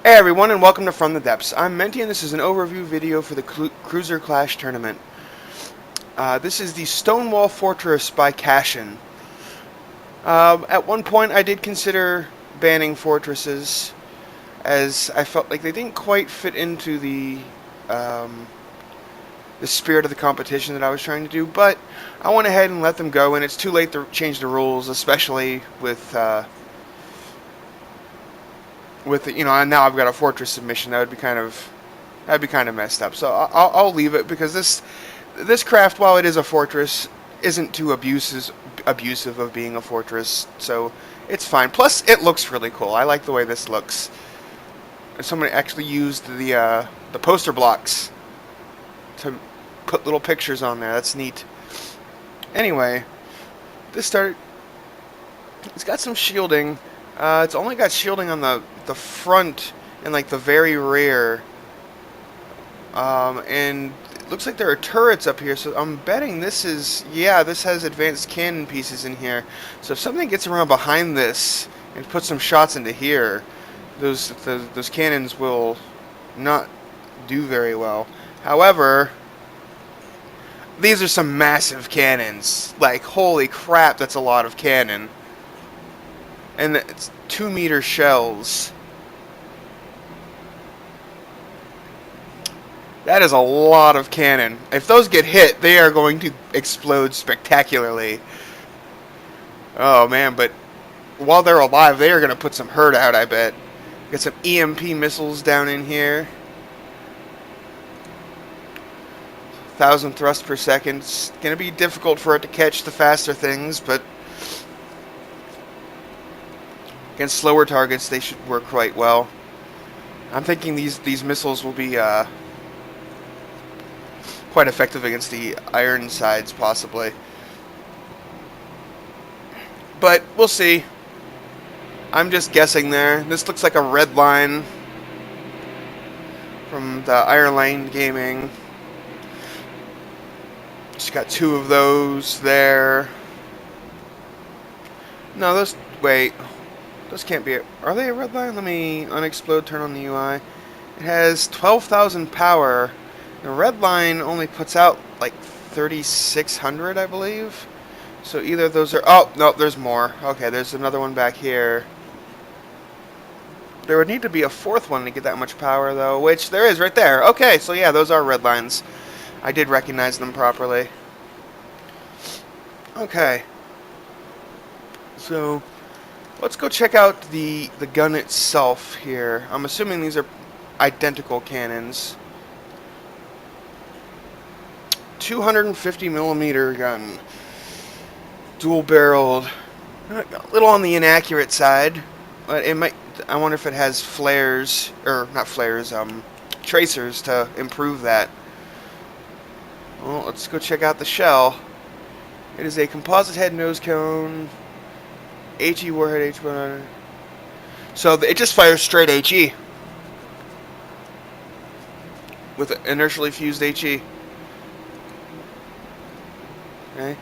Hey everyone, and welcome to From the Depths. I'm Menti, and this is an overview video for the Cruiser Clash Tournament. This is the Stonewall Fortress by Cashin. At one point, I did consider banning fortresses, as I felt like they didn't quite fit into the spirit of the competition that I was trying to do. But I went ahead and let them go, and it's too late to change the rules, especially with now I've got a fortress submission. That'd be kind of messed up. So I'll leave it, because this craft, while it is a fortress, isn't too abusive of being a fortress. So it's fine. Plus, it looks really cool. I like the way this looks. And somebody actually used the poster blocks to put little pictures on there. That's neat. Anyway, it's got some shielding. It's only got shielding on the front and like the very rear, and it looks like there are turrets up here. So I'm betting this has advanced cannon pieces in here. So if something gets around behind this and puts some shots into here, those cannons will not do very well. However, these are some massive cannons. Like, holy crap, that's a lot of cannon. And it's 2-meter shells. That is a lot of cannon. If those get hit, they are going to explode spectacularly. Oh man, but while they're alive, they are going to put some hurt out, I bet. Get some EMP missiles down in here. 1,000 thrust per second. It's going to be difficult for it to catch the faster things, but against slower targets, they should work quite well. I'm thinking these missiles will be quite effective against the iron sides, possibly. But we'll see. I'm just guessing there. This looks like a red line from the Iron Line Gaming. Just got 2 of those there. No, those... Wait. Those can't be... Are they a red line? Let me unexplode, turn on the UI. It has 12,000 power. The red line only puts out like 3,600, I believe. So either of those are... Oh, no, there's more. Okay, there's another one back here. There would need to be a 4th one to get that much power, though, which there is right there. Okay, so yeah, those are red lines. I did recognize them properly. Okay. So let's go check out the gun itself here. I'm assuming these are identical cannons. 250 millimeter gun. Dual barreled. A little on the inaccurate side, but it might... I wonder if it has flares, or not flares, tracers to improve that. Well, let's go check out the shell. It is a composite head nose cone. HE warhead H1. So it just fires straight HE with inertially fused HE. Okay.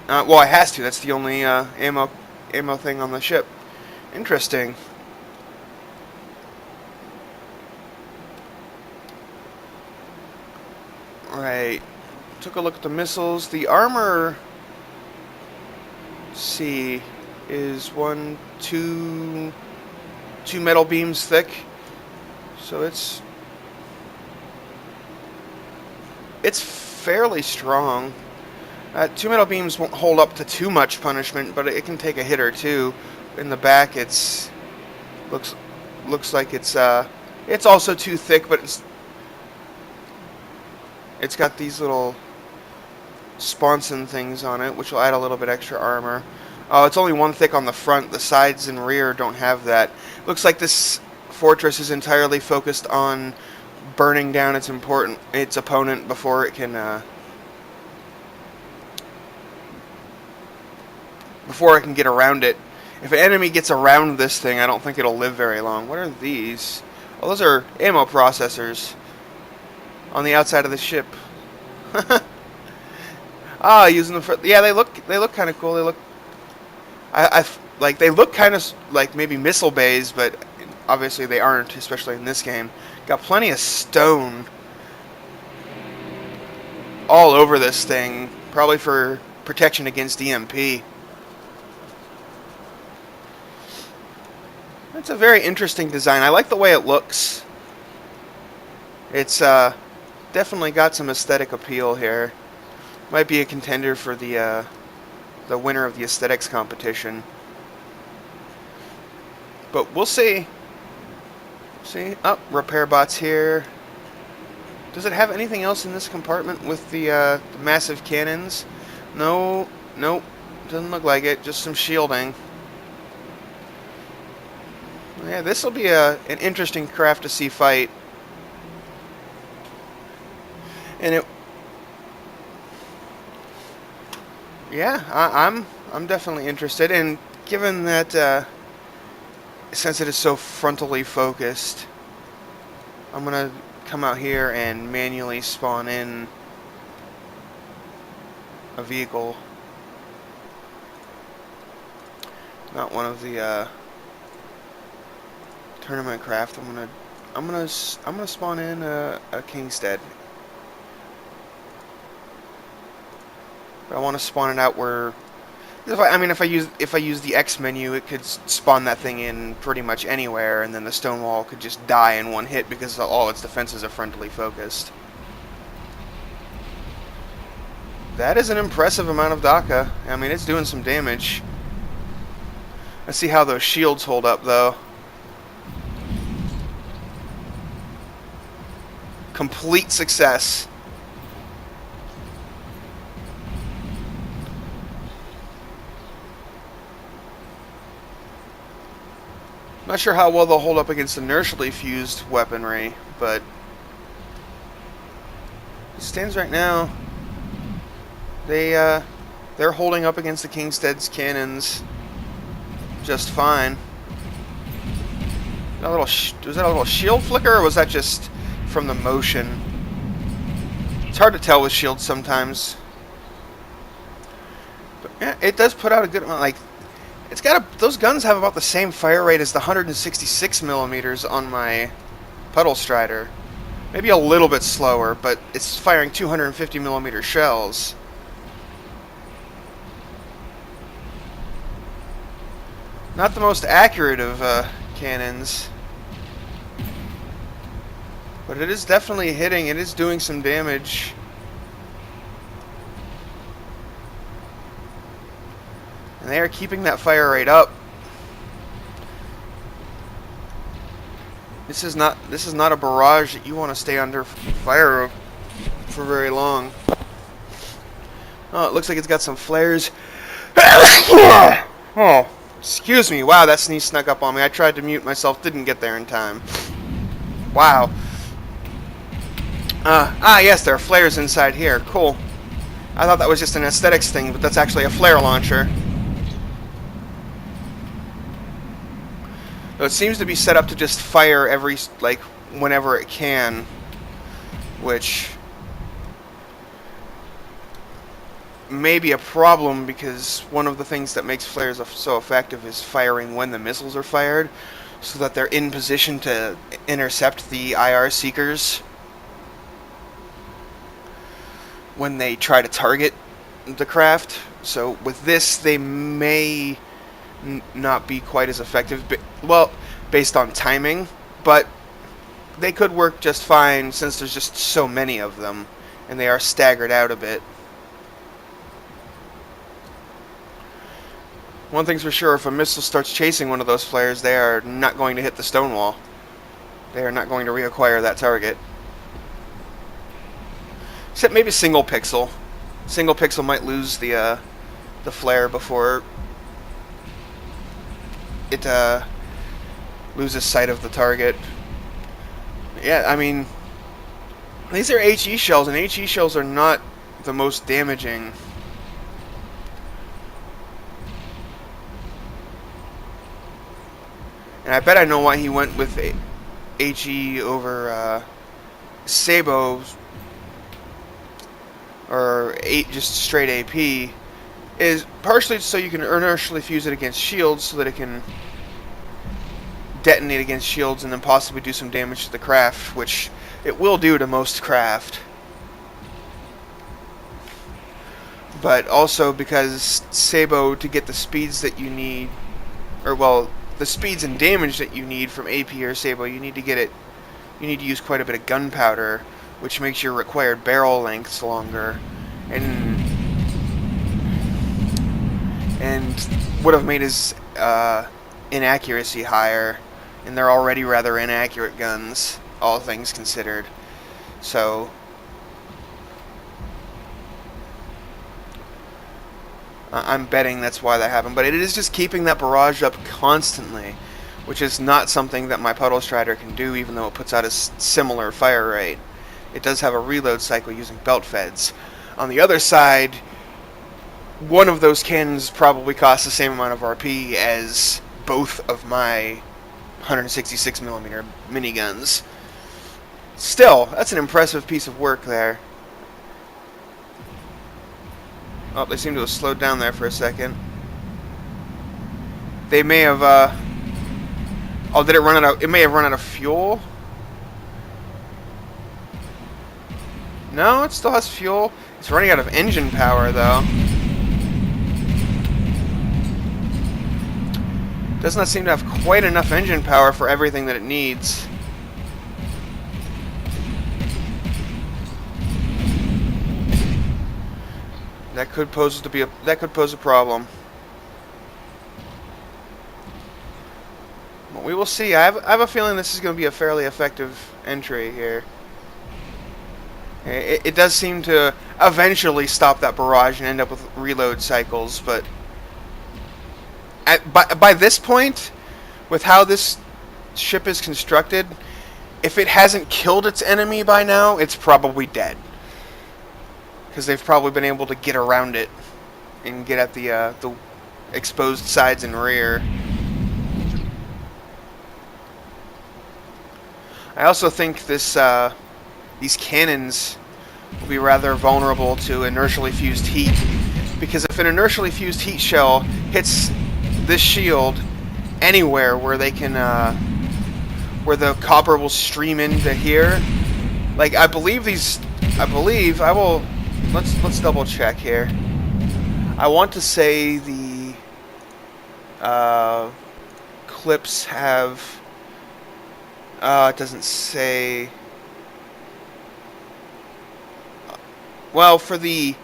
Well, it has to. That's the only ammo thing on the ship. Interesting. Right. Took a look at the missiles. The armor, let's see, is two metal beams thick. So it's fairly strong. 2 metal beams won't hold up to too much punishment, but it can take a hit or two. In the back, looks like it's also too thick, but it's got these little sponson things on it, which will add a little bit extra armor. Oh, it's only 1 thick on the front. The sides and rear don't have that. Looks like this fortress is entirely focused on burning down its opponent before it can get around it. If an enemy gets around this thing, I don't think it'll live very long. What are these? Oh, those are ammo processors on the outside of the ship. Ah, using them for... Yeah, they look kind of cool. They look... they look kind of like maybe missile bays, but obviously they aren't, especially in this game. Got plenty of stone all over this thing, probably for protection against EMP. It's a very interesting design. I like the way it looks. It's definitely got some aesthetic appeal here. Might be a contender for the winner of the aesthetics competition. But we'll see. See? Oh, repair bots here. Does it have anything else in this compartment with the massive cannons? No. Nope. Doesn't look like it. Just some shielding. Yeah, this will be an interesting craft to see fight. And it... Yeah, I'm definitely interested. And given that... since it is so frontally focused, I'm gonna come out here and manually spawn in a vehicle, not one of the tournament craft. I'm gonna spawn in a Kingstead, but I want to spawn it out where. If I use the X menu, it could spawn that thing in pretty much anywhere, and then the Stonewall could just die in one hit because all its defenses are frontally focused. That is an impressive amount of DACA. I mean, it's doing some damage. Let's see how those shields hold up, though. Complete success. Not sure how well they'll hold up against inertially fused weaponry, but it stands right now. They're holding up against the Kingstead's cannons just fine. Was that a little shield flicker, or was that just from the motion? It's hard to tell with shields sometimes. But yeah, it does put out a good amount. Like, it's got those guns have about the same fire rate as the 166 millimeters on my Puddle Strider. Maybe a little bit slower, but it's firing 250 millimeter shells. Not the most accurate of cannons, but it is definitely hitting. It is doing some damage. And they are keeping that fire rate up. This is not a barrage that you want to stay under fire for very long. Oh, it looks like it's got some flares. Oh, excuse me. Wow, that sneeze snuck up on me. I tried to mute myself, didn't get there in time. Wow. Yes, there are flares inside here. Cool. I thought that was just an aesthetics thing, but that's actually a flare launcher. So it seems to be set up to just fire whenever it can, which may be a problem because one of the things that makes flares so effective is firing when the missiles are fired, so that they're in position to intercept the IR seekers when they try to target the craft. So with this, they may not be quite as effective, well, based on timing, but they could work just fine since there's just so many of them, and they are staggered out a bit. One thing's for sure, if a missile starts chasing one of those flares, they are not going to hit the Stonewall. They are not going to reacquire that target. Except maybe single pixel. Single pixel might lose the flare before it loses sight of the target. Yeah, I mean, these are HE shells, and HE shells are not the most damaging. And I bet I know why he went with HE over Sabo, or just straight AP, is partially so you can inertially fuse it against shields so that it can detonate against shields and then possibly do some damage to the craft, which it will do to most craft. But also because Sabo, to get the speeds that you need, or well, the speeds and damage that you need from AP or Sabo, you need to use quite a bit of gunpowder, which makes your required barrel lengths longer, and would have made his inaccuracy higher, and they're already rather inaccurate guns, all things considered. So I'm betting that's why that happened. But it is just keeping that barrage up constantly, which is not something that my Puddle Strider can do, even though it puts out a similar fire rate. It does have a reload cycle using belt feds. On the other side, one of those cannons probably costs the same amount of RP as both of my 166mm miniguns. Still, that's an impressive piece of work there. Oh, they seem to have slowed down there for a second. They may have, oh, did it run out of... It may have run out of fuel? No, it still has fuel. It's running out of engine power, though. Does not seem to have quite enough engine power for everything that it needs. That could pose a problem. Well, we will see. I have a feeling this is going to be a fairly effective entry here. It does seem to eventually stop that barrage and end up with reload cycles, but by this point, with how this ship is constructed, if it hasn't killed its enemy by now, it's probably dead. Because they've probably been able to get around it and get at the exposed sides and rear. I also think these cannons will be rather vulnerable to inertially fused heat, because if an inertially fused heat shell hits this shield anywhere where they can, where the copper will stream into here, like I believe I will. Let's double check here. I want to say the clips have. It doesn't say. Well, for the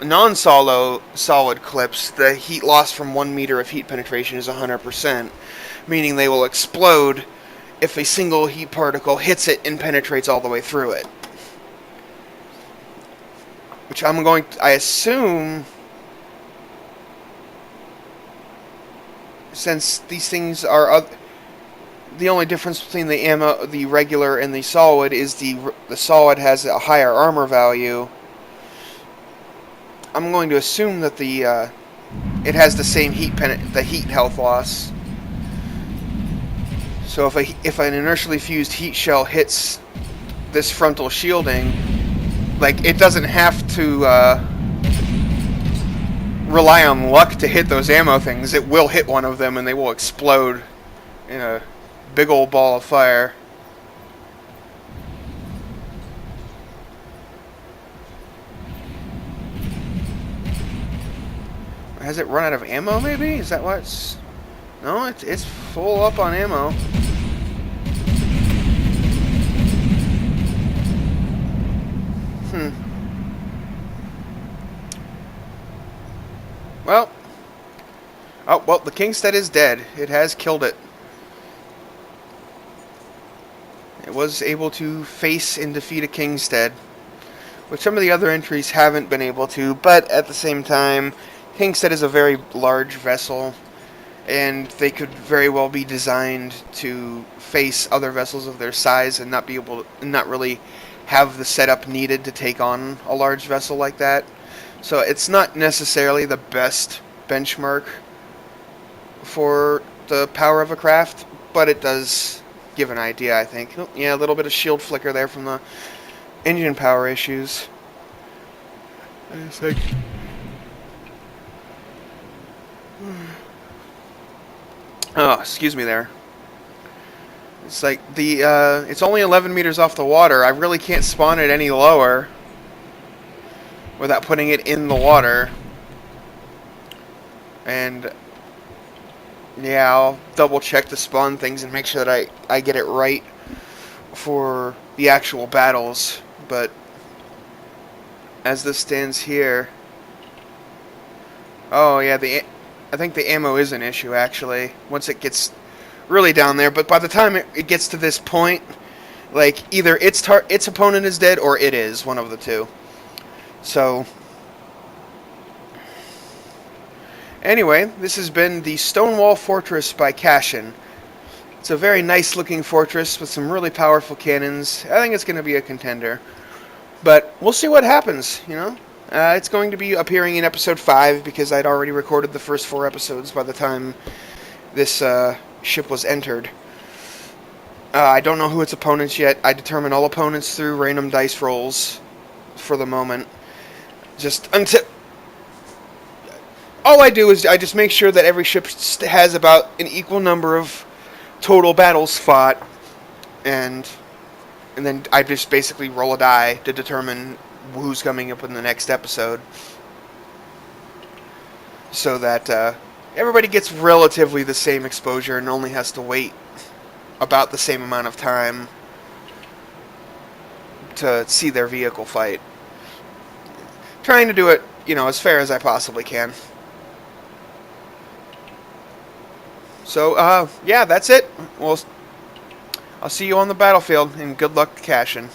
non-solid clips, the heat loss from 1 meter of heat penetration is 100%, meaning they will explode if a single heat particle hits it and penetrates all the way through it. Which I assume, since these things are the only difference between the regular and the solid is the solid has a higher armor value. I'm going to assume that it has the same heat health loss. So if an inertially fused heat shell hits this frontal shielding, like, it doesn't have to rely on luck to hit those ammo things. It will hit one of them and they will explode in a big old ball of fire. Has it run out of ammo, maybe? Is that what's... No, it's full up on ammo. Well. Oh, well, the Kingstead is dead. It has killed it. It was able to face and defeat a Kingstead, which some of the other entries haven't been able to, but at the same time, Kingstead is a very large vessel, and they could very well be designed to face other vessels of their size and not really have the setup needed to take on a large vessel like that. So it's not necessarily the best benchmark for the power of a craft, but it does give an idea, I think. Oh, yeah, a little bit of shield flicker there from the engine power issues. Oh, excuse me there. It's like it's only 11 meters off the water. I really can't spawn it any lower without putting it in the water. And yeah, I'll double check the spawn things and make sure that I get it right for the actual battles. But as this stands here, oh yeah, I think the ammo is an issue actually once it gets really down there. But by the time it gets to this point, like either its opponent is dead or it is one of the two. So anyway, this has been the Stonewall Fortress by Cashin. It's a very nice looking fortress with some really powerful cannons. I think it's going to be a contender. But we'll see what happens, you know. It's going to be appearing in episode 5 because I'd already recorded the first 4 episodes by the time this ship was entered. I don't know who its opponents yet. I determine all opponents through random dice rolls for the moment. Just until... All I do is I just make sure that every ship has about an equal number of total battles fought, and then I just basically roll a die to determine who's coming up in the next episode, so that everybody gets relatively the same exposure and only has to wait about the same amount of time to see their vehicle fight. Trying to do it, you know, as fair as I possibly can. So, yeah, that's it. Well, I'll see you on the battlefield, and good luck cashing.